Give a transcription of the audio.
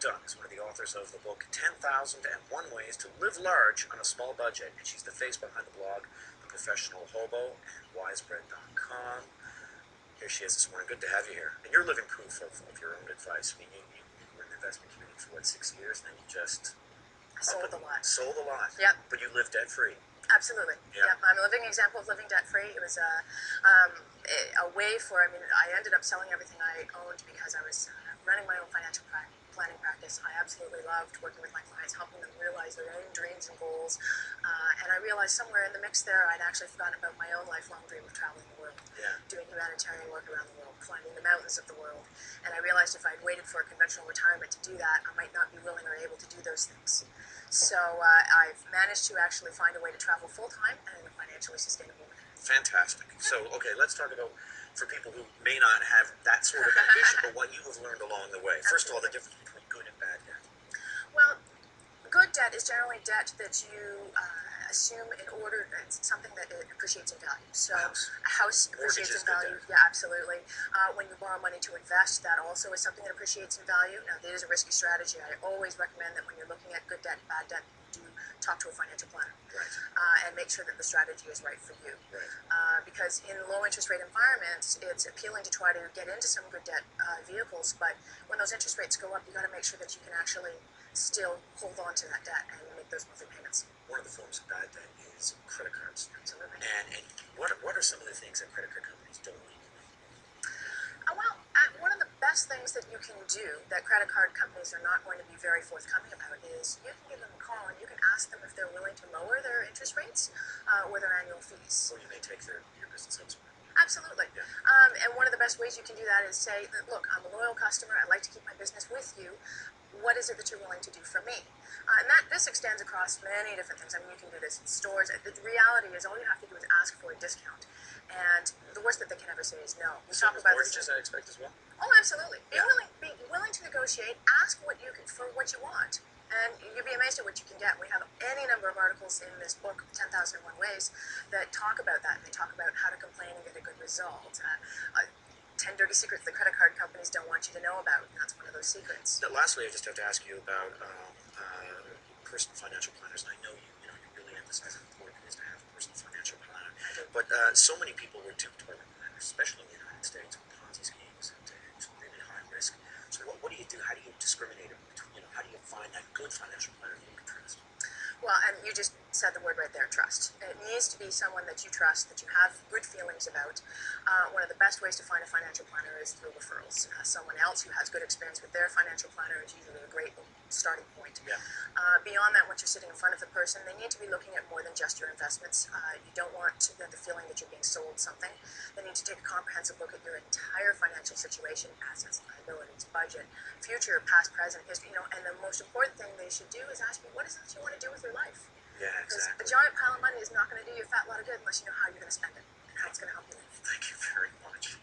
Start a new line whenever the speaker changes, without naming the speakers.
Dunn is one of the authors of the book 10,001 Ways to Live Large on a Small Budget, and she's the face behind the blog The Professional Hobo and wisebread.com. Here she is this morning. Good to have you here. And you're living proof of your own advice. I mean, you were in the investment community for, 6 years, and then you just...
Sold a lot.
Sold a lot.
Yep.
But you live debt-free.
Absolutely.
Yeah.
Yep. I'm a living example of living debt-free. It was a way for, I ended up selling everything I owned because I was running my own financial planning practice. I absolutely loved working with my clients, helping them realize their own dreams and goals. And I realized somewhere in the mix there, I'd actually forgotten about my own lifelong dream of traveling the world, doing humanitarian work around the world, climbing the mountains of the world. And I realized if I'd waited for a conventional retirement to do that, I might not be willing or able to do those things. So I've managed to actually find a way to travel full-time and in a financially sustainable way.
Fantastic. So, okay, let's talk about, for people who may not have that sort of ambition, but what you have learned along the way. First of all, the difference between good and bad debt.
Well, good debt is generally debt that you assume in order, it's something that it appreciates in value. So a house appreciates in value. Yeah, absolutely. When you borrow money to invest, that also is something that appreciates in value. Now, it is a risky strategy. I always recommend that when you're looking at good debt and bad debt, do talk to a financial planner.
Right.
And make sure that the strategy is right for you.
Right.
Because in low interest rate environments, it's appealing to try to get into some good debt vehicles, but when those interest rates go up, you got to make sure that you can actually still hold on to that debt and make those monthly payments.
One of the forms of bad debt is credit cards.
Absolutely.
And what are some of the things that credit card companies don't want you to do?
One of the best things that you can do that credit card companies are not going to be very forthcoming about is you can give them a call and you can ask them if they're willing to lower their interest rates or their annual fees.
Or you may take your business elsewhere.
Absolutely.
Yeah.
And one of the best ways you can do that is say, look, I'm a loyal customer. I'd like to keep my business with you. What is it that you're willing to do for me? And this extends across many different things. You can do this in stores. The reality is all you have to do is ask for a discount. And the worst that they can ever say is no. We talk about
mortgages, I expect, as well?
Oh, absolutely. Be willing to negotiate. Ask what you want. And you'd be amazed at what you can get. We have any number of articles in this book, 10,001 Ways, that talk about that. They talk about how to complain and get a good result. 10 dirty secrets that credit card companies don't want you to know about. And that's one of those secrets.
Lastly, I just have to ask you about personal financial planners. And I know you really emphasize how important it is to have a personal financial planner. But so many people were duped by the planners, especially in the United States with Ponzi schemes and really high risk. So what do you do? How do you discriminate between, how do you find that good financial planner that you can trust?
Well, and you just said the word right there, trust. It needs to be someone that you trust, that you have good feelings about. One of the best ways to find a financial planner is through referrals. Someone else who has good experience with their financial planner is usually a great starting point.
Yeah.
Beyond that, once you're sitting in front of the person, they need to be looking at more than just your investments. You don't want to get the feeling that you're being sold something. They need to take a comprehensive look at your entire financial situation, assets, liabilities, budget, future, past, present, history, and the most important thing they should do is ask you, what is it that you want to do with your life?
Yeah, exactly.
Because a giant pile of money is not going to do you a fat lot of good unless you know how you're going to spend it and how it's going to help you live.
Thank you very much.